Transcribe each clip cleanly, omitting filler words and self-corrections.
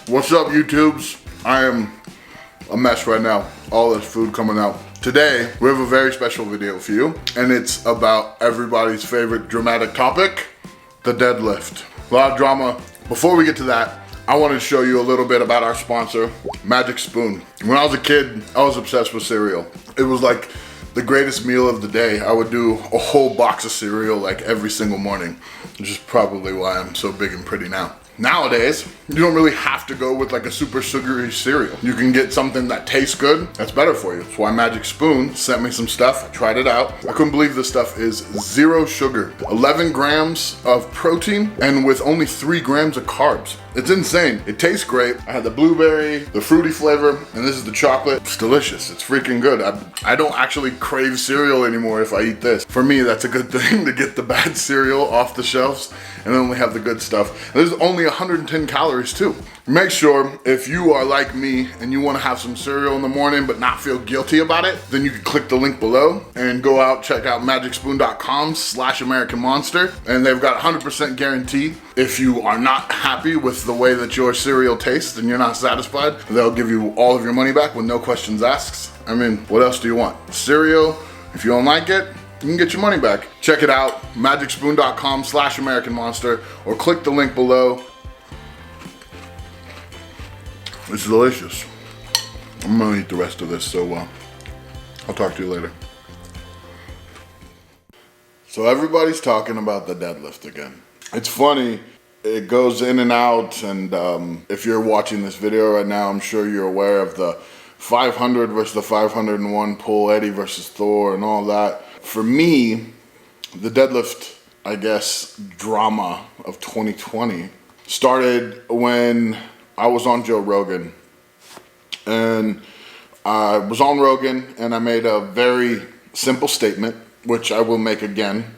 What's up, YouTubes? I am a mess right now. All this food coming out. Today, we have a very special video for you, and it's about everybody's favorite dramatic topic, the deadlift. A lot of drama. Before we get to that, I wanted to show you a little bit about our sponsor, Magic Spoon. When I was a kid, I was obsessed with cereal. It was like the greatest meal of the day. I would do a whole box of cereal like every single morning, which is probably why I'm so big and pretty now. Nowadays, you don't really have to go with like a super sugary cereal. You can get something that tastes good, that's better for you. That's why Magic Spoon sent me some stuff. I tried it out. I couldn't believe this stuff is 0 sugar, 11 grams of protein, and with only 3 grams of carbs. It's insane. It tastes great. I had the blueberry, the fruity flavor, and this is the chocolate. It's delicious. It's freaking good. I don't actually crave cereal anymore if I eat this. For me, that's a good thing, to get the bad cereal off the shelves and only have the good stuff. There's only 110 calories too. Make sure, if you are like me and you want to have some cereal in the morning but not feel guilty about it, then you can click the link below and go out, check out magicspoon.com/American Monster, and they've got 100% guarantee. If you are not happy with the way that your cereal tastes and you're not satisfied, they'll give you all of your money back with no questions asked. I mean, what else do you want? Cereal, if you don't like it, you can get your money back. Check it out, magicspoon.com/American Monster, or click the link below. It's delicious. I'm gonna eat the rest of this, so I'll talk to you later. So everybody's talking about the deadlift again. It's funny, it goes in and out, and if you're watching this video right now, I'm sure you're aware of the 500 versus the 501 pull, Eddie versus Thor, and all that. For me, the deadlift, I guess, drama of 2020 started when I was on Joe Rogan. And I was on Rogan and I made a very simple statement, which I will make again.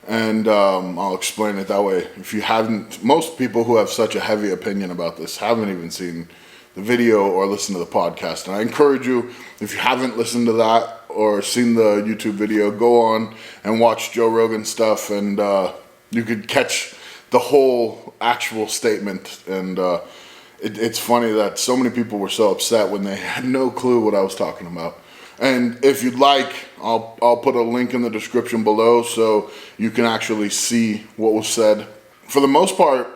And I'll explain it that way. If you haven't, most people who have such a heavy opinion about this haven't even seen the video or listened to the podcast. And I encourage you, if you haven't listened to that or seen the YouTube video, go on and watch Joe Rogan stuff, and you could catch the whole actual statement. And it's funny that so many people were so upset when they had no clue what I was talking about. And if you'd like, I'll put a link in the description below so you can actually see what was said. For the most part,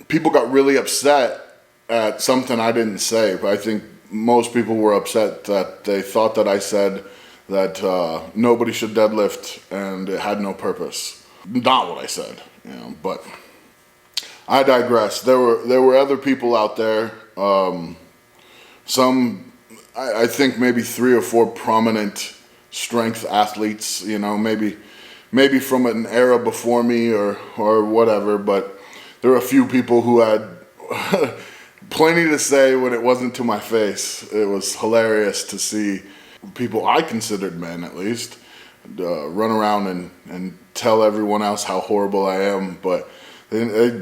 people got really upset at something I didn't say, but I think most people were upset that they thought that I said that nobody should deadlift and it had no purpose. Not what I said, you know, but I digress. There were other people out there, I think maybe 3 or 4 prominent strength athletes, you know, maybe from an era before me or whatever, but there were a few people who had plenty to say when it wasn't to my face. It was hilarious to see people I considered men, at least, run around and tell everyone else how horrible I am, but they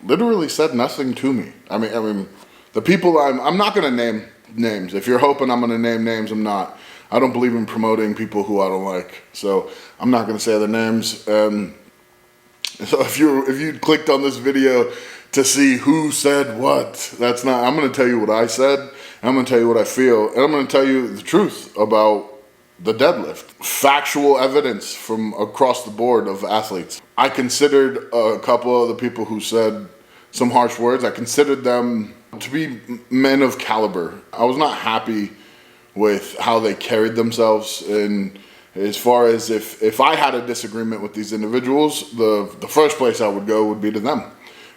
literally said nothing to me. I mean, the people I'm not gonna name names. If you're hoping I'm gonna name names, I'm not. I don't believe in promoting people who I don't like, so I'm not gonna say their names. So if you clicked on this video to see who said what, that's not. I'm gonna tell you what I said. I'm gonna tell you what I feel, and I'm gonna tell you the truth about the deadlift. Factual evidence from across the board of athletes. I considered a couple of the people who said some harsh words, I considered them to be men of caliber. I was not happy with how they carried themselves, and as far as if I had a disagreement with these individuals, the first place I would go would be to them.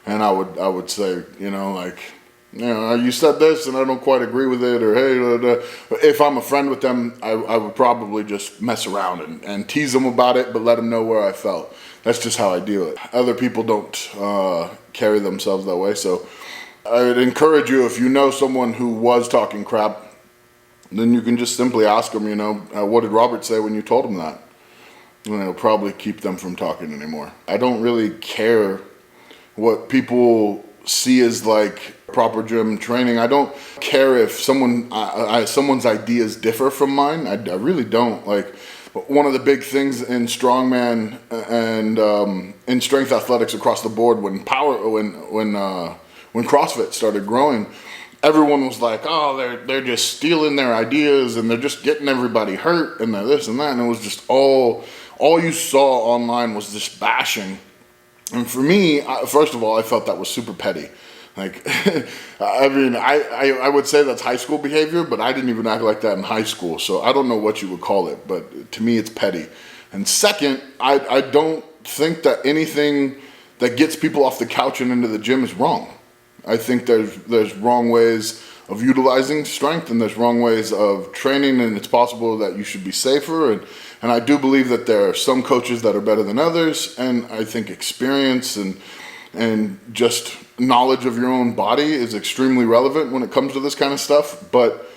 And I would say, you know, like, you know, you said this and I don't quite agree with it, or hey, if I'm a friend with them, I would probably just mess around and tease them about it, but let them know where I felt. That's just how I deal it. Other people don't carry themselves that way, so I would encourage you, if you know someone who was talking crap, then you can just simply ask them, you know, what did Robert say when you told him that? And it'll probably keep them from talking anymore. I don't really care what people see as like proper gym training. I don't care if someone's ideas differ from mine. I really don't. Like, one of the big things in strongman and in strength athletics across the board, when when CrossFit started growing, everyone was like, oh, they're just stealing their ideas and they're just getting everybody hurt and they're this and that. And it was just all you saw online was this bashing. And for me, first of all, I felt that was super petty. Like, I mean, I would say that's high school behavior, but I didn't even act like that in high school. So I don't know what you would call it, but to me, it's petty. And second, I don't think that anything that gets people off the couch and into the gym is wrong. I think there's wrong ways of utilizing strength and there's wrong ways of training, and it's possible that you should be safer. And I do believe that there are some coaches that are better than others, and I think experience and just knowledge of your own body is extremely relevant when it comes to this kind of stuff. But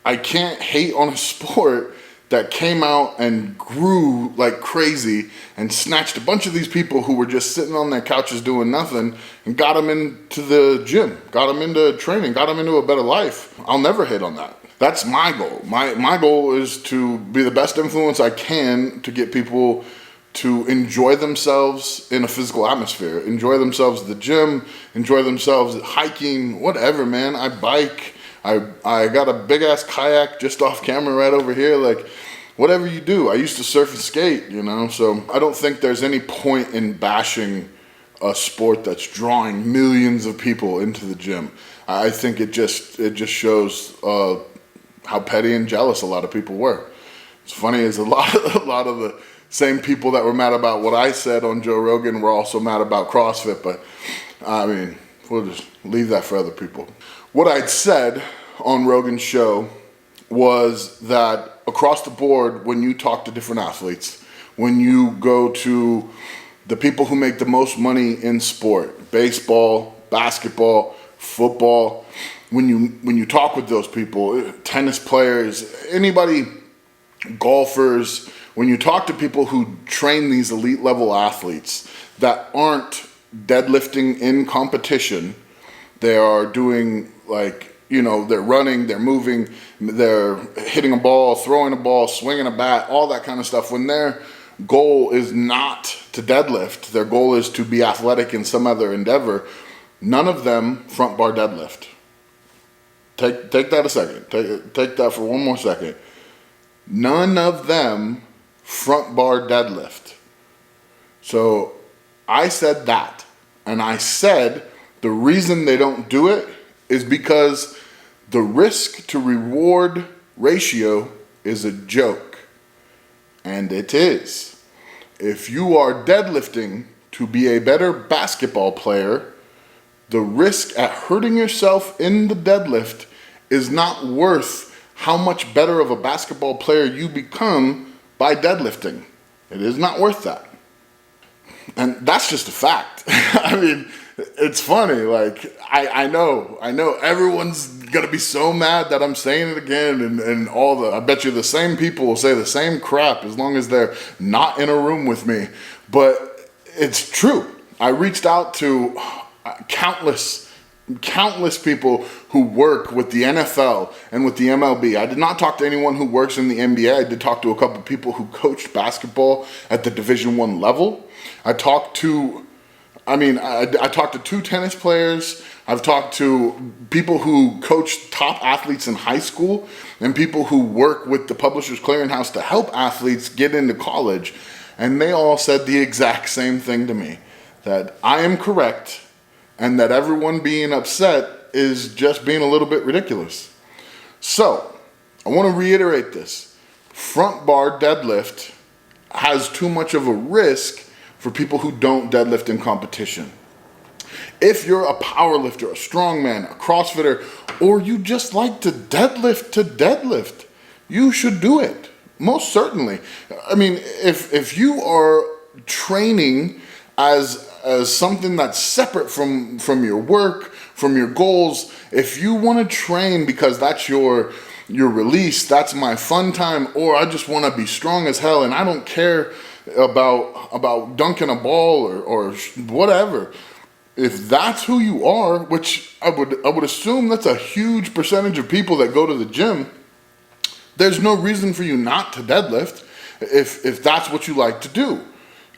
I can't hate on a sport that came out and grew like crazy and snatched a bunch of these people who were just sitting on their couches doing nothing and got them into the gym, got them into training, got them into a better life. I'll never hate on that. That's my goal. My goal is to be the best influence I can to get people to enjoy themselves in a physical atmosphere, enjoy themselves at the gym, enjoy themselves hiking, whatever, man. I bike. I got a big ass kayak just off camera right over here. Like, whatever you do. I used to surf and skate, you know, so I don't think there's any point in bashing a sport that's drawing millions of people into the gym. I think it just shows how petty and jealous a lot of people were. It's funny is a lot of the same people that were mad about what I said on Joe Rogan were also mad about CrossFit, but I mean, we'll just leave that for other people. What I'd said on Rogan's show was that across the board, when you talk to different athletes, when you go to the people who make the most money in sport, baseball, basketball, football, when you talk with those people, tennis players, anybody, golfers, when you talk to people who train these elite level athletes that aren't deadlifting in competition, they are doing like, you know, they're running, they're moving, they're hitting a ball, throwing a ball, swinging a bat, all that kind of stuff. When their goal is not to deadlift, their goal is to be athletic in some other endeavor, none of them front bar deadlift. Take that a second. Take that for one more second. None of them front bar deadlift. So I said that, and I said the reason they don't do it is because the risk to reward ratio is a joke. And it is. If you are deadlifting to be a better basketball player, the risk at hurting yourself in the deadlift is not worth how much better of a basketball player you become by deadlifting. It is not worth that. And that's just a fact. I mean, it's funny, like, I know everyone's gonna be so mad that I'm saying it again, and I bet you the same people will say the same crap as long as they're not in a room with me, but it's true. I reached out to countless people who work with the NFL and with the MLB. I did not talk to anyone who works in the NBA. I did talk to a couple people who coached basketball at the Division I level. I talked to 2 tennis players. I've talked to people who coach top athletes in high school and people who work with the Publishers Clearinghouse to help athletes get into college. And they all said the exact same thing to me, that I am correct and that everyone being upset is just being a little bit ridiculous. So, I want to reiterate this. Front bar deadlift has too much of a risk for people who don't deadlift in competition. If you're a power lifter, a strongman, a crossfitter, or you just like to deadlift, you should do it. Most certainly. I mean, if you are training as something that's separate from your work, from your goals, if you want to train because that's your release, that's my fun time, or I just want to be strong as hell and I don't care about dunking a ball or whatever. If that's who you are, which I would assume that's a huge percentage of people that go to the gym, there's no reason for you not to deadlift if that's what you like to do.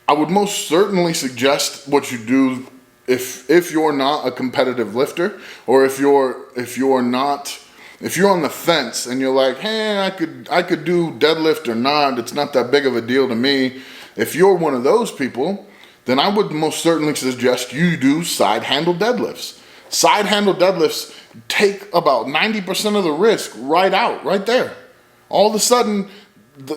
I would most certainly suggest what you do if you're not a competitive lifter, or if you're on the fence and you're like, hey, I could do deadlift or not, it's not that big of a deal to me. If you're one of those people, then I would most certainly suggest you do side handle deadlifts. Side handle deadlifts take about 90% of the risk right there. All of a sudden,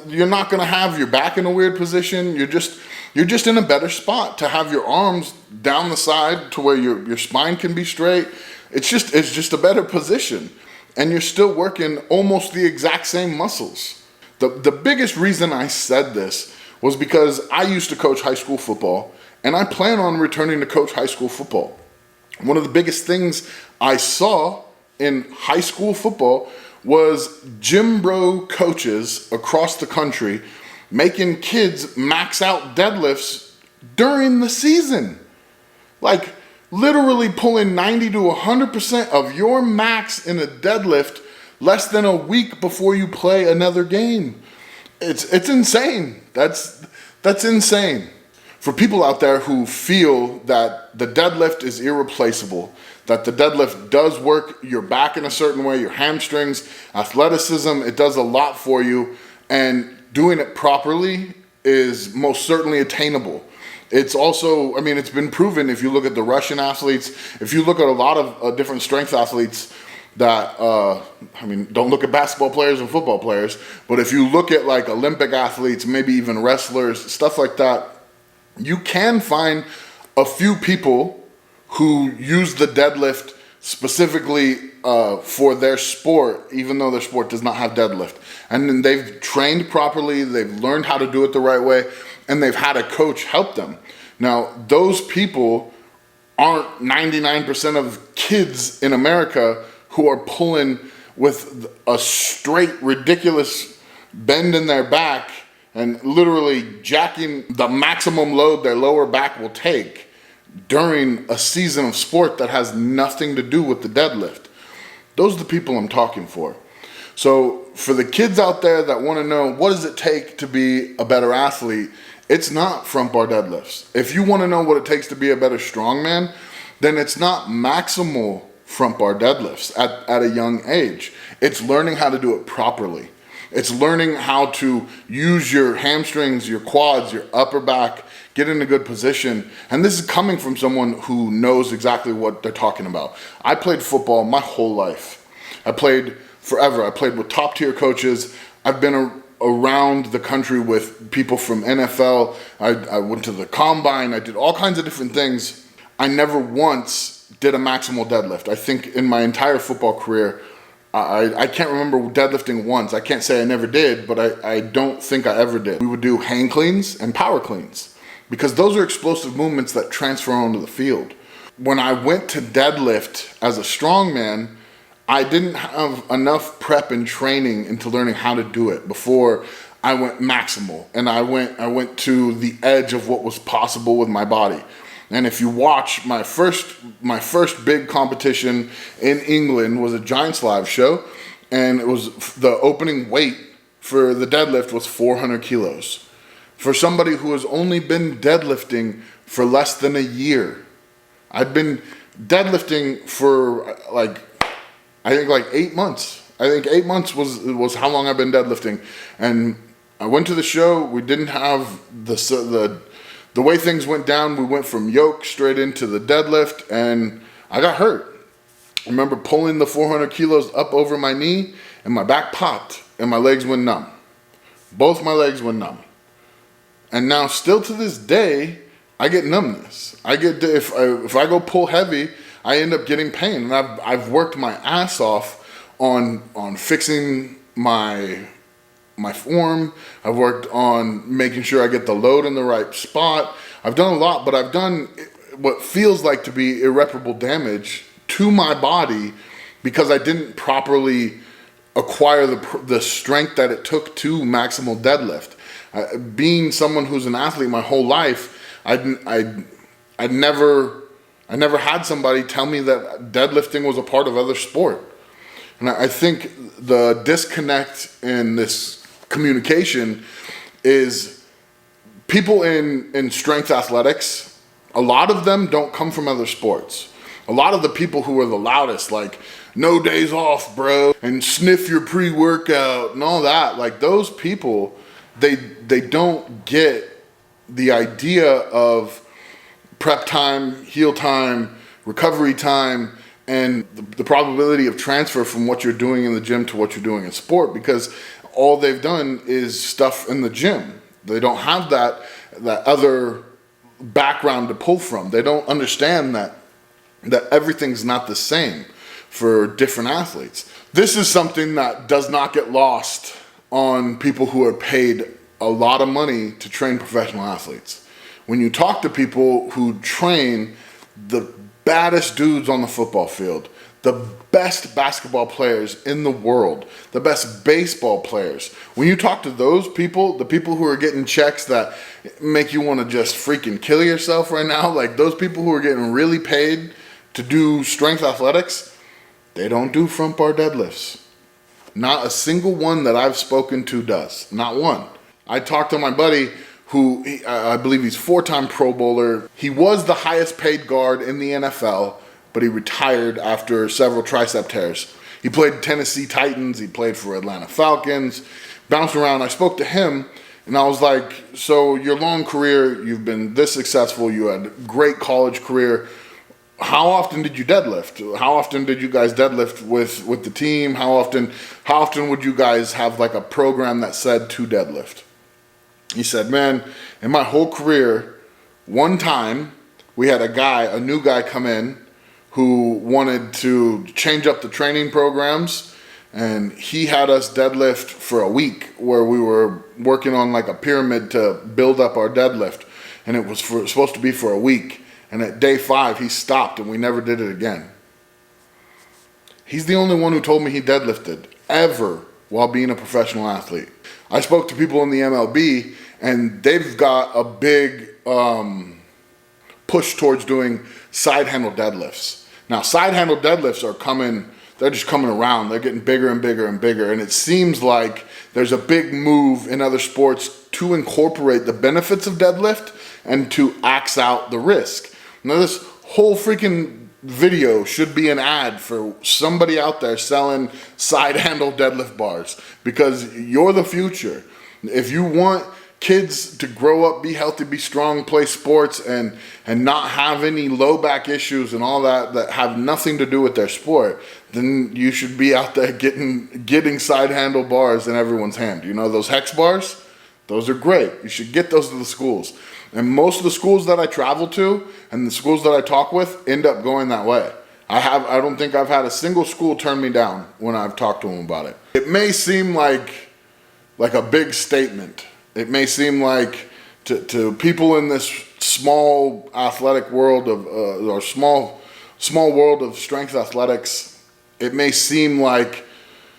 you're not going to have your back in a weird position. You're just in a better spot to have your arms down the side to where your spine can be straight. It's just a better position. And you're still working almost the exact same muscles. The biggest reason I said this was because I used to coach high school football, and I plan on returning to coach high school football. One of the biggest things I saw in high school football was gym bro coaches across the country making kids max out deadlifts during the season. Like literally pulling 90 to 100% of your max in a deadlift less than a week before you play another game. It's insane. That's insane. For people out there who feel that the deadlift is irreplaceable, that the deadlift does work your back in a certain way, your hamstrings, athleticism, it does a lot for you, and doing it properly is most certainly attainable. It's also, I mean, it's been proven if you look at the Russian athletes, if you look at a lot of different strength athletes that, don't look at basketball players and football players, but if you look at like Olympic athletes, maybe even wrestlers, stuff like that, you can find a few people who use the deadlift specifically for their sport, even though their sport does not have deadlift. And then they've trained properly, they've learned how to do it the right way, and they've had a coach help them. Now, those people aren't 99% of kids in America who are pulling with a straight, ridiculous bend in their back and literally jacking the maximum load their lower back will take during a season of sport that has nothing to do with the deadlift. Those are the people I'm talking for. So for the kids out there that want to know what does it take to be a better athlete, it's not front bar deadlifts. If you want to know what it takes to be a better strongman, then it's not maximal front bar deadlifts at a young age. It's learning how to do it properly. It's learning how to use your hamstrings, your quads, your upper back, get in a good position. And this is coming from someone who knows exactly what they're talking about. I played football my whole life. I played forever. I played with top tier coaches. I've been around the country with people from NFL. I went to the combine. I did all kinds of different things. I never once did a maximal deadlift. I think in my entire football career, I can't remember deadlifting once. I can't say I never did, but I don't think I ever did. We would do hang cleans and power cleans because those are explosive movements that transfer onto the field. When I went to deadlift as a strongman, I didn't have enough prep and training into learning how to do it before I went maximal. And I went to the edge of what was possible with my body. And if you watch my first big competition in England was a Giants Live show, and it was the opening weight for the deadlift was 400 kilos. For somebody who has only been deadlifting for less than a year, I'd been deadlifting for I think 8 months. I think 8 months was how long I've been deadlifting, and I went to the show. We didn't have the way things went down. We went from yoke straight into the deadlift, and I got hurt. I remember pulling the 400 kilos up over my knee, and my back popped, and my legs went numb. Both my legs went numb. And now, still to this day, I get numbness. If I go pull heavy, I end up getting pain. And I've worked my ass off on fixing my form. I've worked on making sure I get the load in the right spot. I've done a lot, but I've done what feels like to be irreparable damage to my body because I didn't properly acquire the strength that it took to maximal deadlift. Being someone who's an athlete my whole life, I never had somebody tell me that deadlifting was a part of other sport. And I think the disconnect in this communication is people in strength athletics a lot of them don't come from other sports. A lot of the people who are the loudest, like, no days off, bro, and sniff your pre-workout and all that, like, those people, they don't get the idea of prep time, heal time, recovery time, and the probability of transfer from what you're doing in the gym to what you're doing in sport, because all they've done is stuff in the gym. They don't have that other background to pull from. They don't understand that everything's not the same for different athletes. This is something that does not get lost on people who are paid a lot of money to train professional athletes. When you talk to people who train the baddest dudes on the football field, the best basketball players in the world, the best baseball players, when you talk to those people, the people who are getting checks that make you want to just freaking kill yourself right now, like those people who are getting really paid to do strength athletics, they don't do front bar deadlifts. Not a single one that I've spoken to does. Not one. I talked to my buddy who, I believe he's 4-time Pro Bowler. He was the highest paid guard in the NFL, but he retired after several tricep tears. He played Tennessee Titans. He played for Atlanta Falcons. Bounced around. I spoke to him, and I was like, so your long career, you've been this successful. You had a great college career. How often did you deadlift? How often did you guys deadlift with the team? How often would you guys have like a program that said to deadlift? He said, man, in my whole career, one time we had a new guy come in who wanted to change up the training programs, and he had us deadlift for a week where we were working on like a pyramid to build up our deadlift, and it was supposed to be for a week. And at day 5, he stopped and we never did it again. He's the only one who told me he deadlifted ever while being a professional athlete. I spoke to people in the MLB, and they've got a big push towards doing side handle deadlifts. Now, side handle deadlifts are they're just coming around. They're getting bigger and bigger and bigger. And it seems like there's a big move in other sports to incorporate the benefits of deadlift and to axe out the risk. Now, this whole freaking video should be an ad for somebody out there selling side handle deadlift bars, because you're the future. If you want kids to grow up, be healthy, be strong, play sports, and not have any low back issues and all that have nothing to do with their sport, then you should be out there getting side handle bars in everyone's hand. You know, those hex bars? Those are great. You should get those to the schools. And most of the schools that I travel to and the schools that I talk with end up going that way. I don't think I've had a single school turn me down when I've talked to them about it. It may seem like a big statement. It may seem like to people in this small athletic world or small world of strength athletics, it may seem like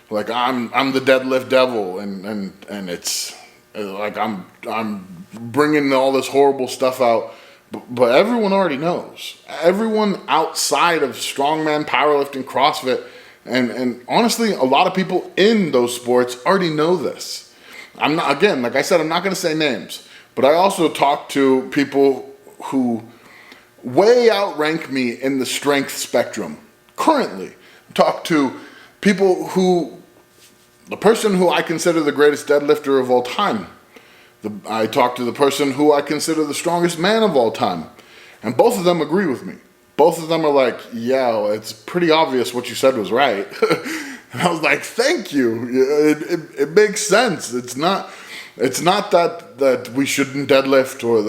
I'm the deadlift devil, and it's like I'm bringing all this horrible stuff out, but everyone already knows. Everyone outside of strongman, powerlifting, CrossFit, and honestly, a lot of people in those sports already know this. I'm not, again, like I said, I'm not going to say names, but I also talk to people who way outrank me in the strength spectrum currently. Talk to people the person who I consider the greatest deadlifter of all time. I talk to the person who I consider the strongest man of all time. And both of them agree with me. Both of them are like, yeah, it's pretty obvious what you said was right. And I was like, thank you. It makes sense. It's not that we shouldn't deadlift, or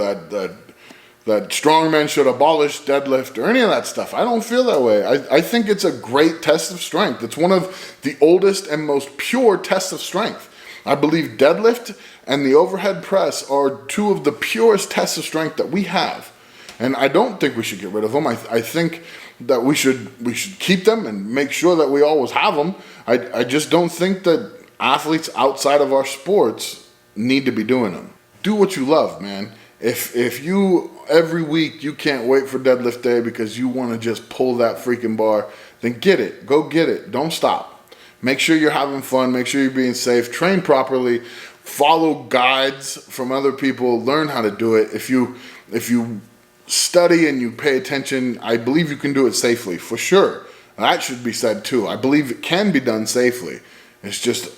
that strong men should abolish deadlift or any of that stuff. I don't feel that way. I think it's a great test of strength. It's one of the oldest and most pure tests of strength. I believe deadlift and the overhead press are two of the purest tests of strength that we have. And I don't think we should get rid of them. I think that we should keep them and make sure that we always have them. I just don't think that athletes outside of our sports need to be doing them. Do what you love, man. If you, every week, you can't wait for deadlift day because you want to just pull that freaking bar, then get it. Go get it. Don't stop. Make sure you're having fun. Make sure you're being safe. Train properly. Follow guides from other people. Learn how to do it. If you study and you pay attention, I believe you can do it safely, for sure. That should be said too. I believe it can be done safely. It's just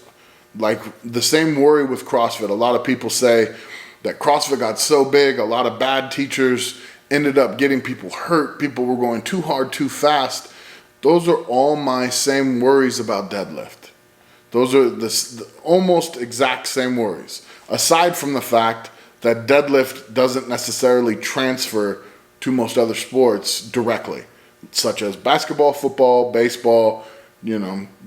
like the same worry with CrossFit. A lot of people say that CrossFit got so big, a lot of bad teachers ended up getting people hurt. People were going too hard, too fast. Those are all my same worries about deadlift. Those are the almost exact same worries. Aside from the fact that deadlift doesn't necessarily transfer to most other sports directly, such as basketball, football, baseball,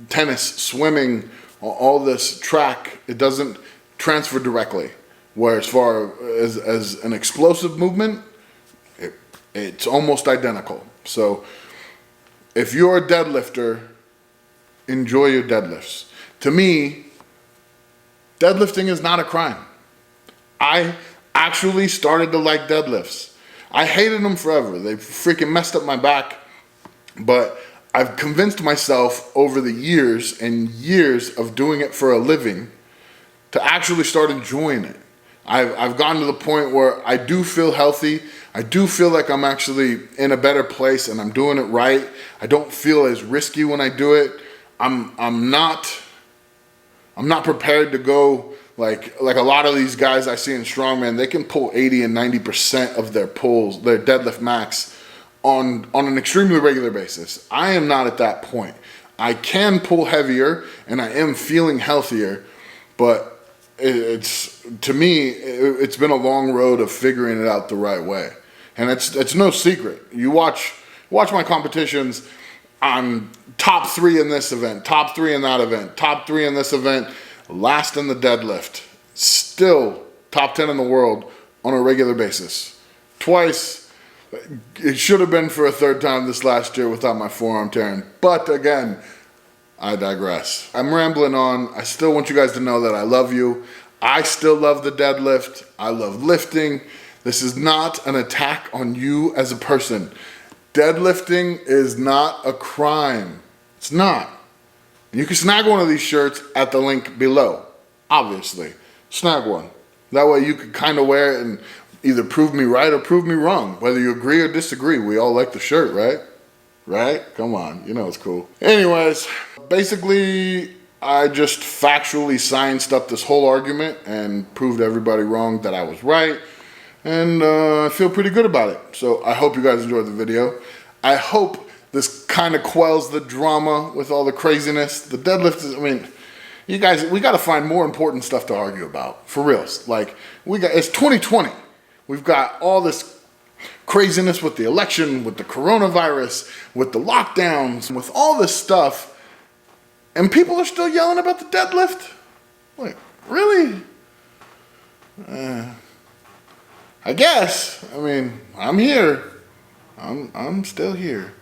tennis, swimming, all this track, it doesn't transfer directly. Where as far as an explosive movement, it's almost identical. So if you're a deadlifter, enjoy your deadlifts. To me, deadlifting is not a crime. I actually started to like deadlifts. I hated them forever. They freaking messed up my back. But I've convinced myself over the years and years of doing it for a living to actually start enjoying it. I've gotten to the point where I do feel healthy. I do feel like I'm actually in a better place and I'm doing it right. I don't feel as risky when I do it. I'm not prepared to go like a lot of these guys I see in strongman. They can pull 80 and 90% of their pulls, their deadlift max on an extremely regular basis. I am not at that point. I can pull heavier and I am feeling healthier, but to me, it's been a long road of figuring it out the right way. And it's no secret. You watch my competitions, I'm top 3 in this event, top 3 in that event, top 3 in this event, last in the deadlift, still top 10 in the world on a regular basis. Twice, it should have been for a third time this last year without my forearm tearing. But again, I digress. I'm rambling on. I still want you guys to know that I love you. I still love the deadlift. I love lifting. This is not an attack on you as a person. Deadlifting is not a crime. It's not. You can snag one of these shirts at the link below, obviously. Snag one. That way you can kind of wear it and either prove me right or prove me wrong. Whether you agree or disagree, we all like the shirt, right? Right? Come on, you know it's cool. Anyways, basically, I just factually scienced up this whole argument and proved everybody wrong that I was right. And I feel pretty good about it. So I hope you guys enjoyed the video. I hope this kind of quells the drama with all the craziness. The deadlift is, I mean, you guys, we got to find more important stuff to argue about. For reals. Like, it's 2020. We've got all this craziness with the election, with the coronavirus, with the lockdowns, with all this stuff, and people are still yelling about the deadlift? Like, really? I guess. I mean, I'm here. I'm still here.